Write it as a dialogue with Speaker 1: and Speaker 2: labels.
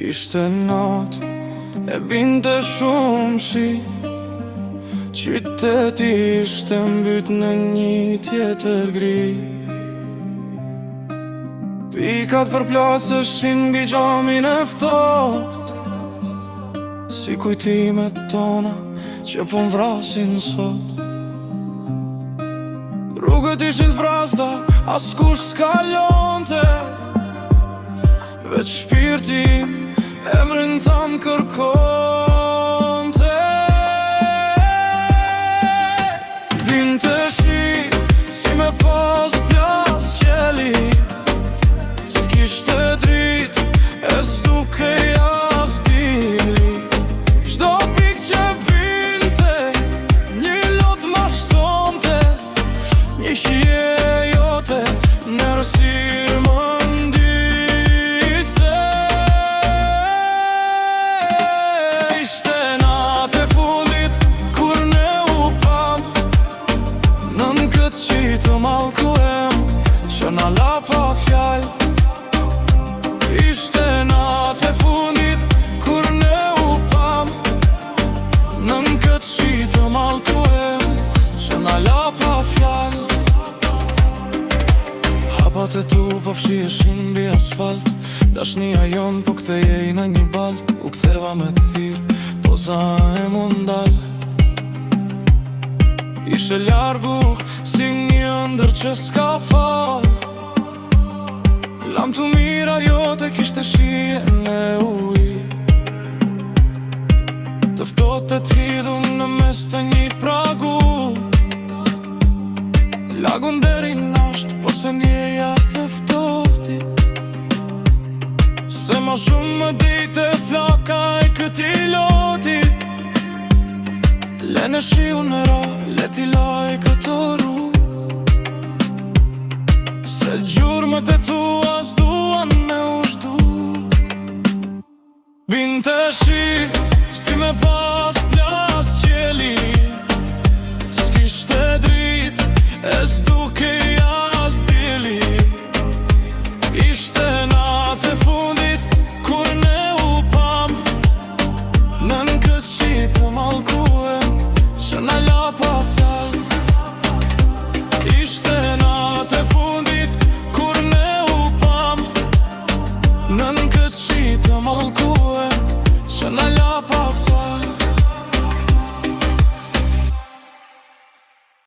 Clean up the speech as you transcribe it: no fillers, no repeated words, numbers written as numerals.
Speaker 1: Ishte natë, e binte shumë shi, qyteti ishte mbyt në një tjetër gri. Pikat përplaseshin mbi xhamin e ftoft, si kujtimet tona që po m'vrasin sot. Rrugët ishin zbrazda, askush s'kalonte, veç shpirti im emrin tam kërkonte. Binte shi, si me pas plas qeli, s'kishte drit, e s'duke jas dili. Çdo pik që binte, një lot ma shtonte, një hije jote në rësir më ndiqte. Ishte natë e fundit kur ne u pam, nën këtë qitë mallku em që na la pa fjal. Ishte natë e fundit kur ne u pam, nën këtë qitë mallku em që na la pa fjal. Hapat e tu po fshieshin mbi asfalt, dashnia jon po kthejej në një balt. U ktheva me thirr, po za e mundal. Ishe largu si një ëndër që s'ka fal. Lam të mira jote kishte shije në uj, të ftohtë të t'hidhun në mes të një pragu. Lagun deri nasht, po se ndjeja të ftohtit, se ma shumë më dite flaka e këti lotit. Lene shiu në ra, leti laj këto rrugë, se gjurmët e tua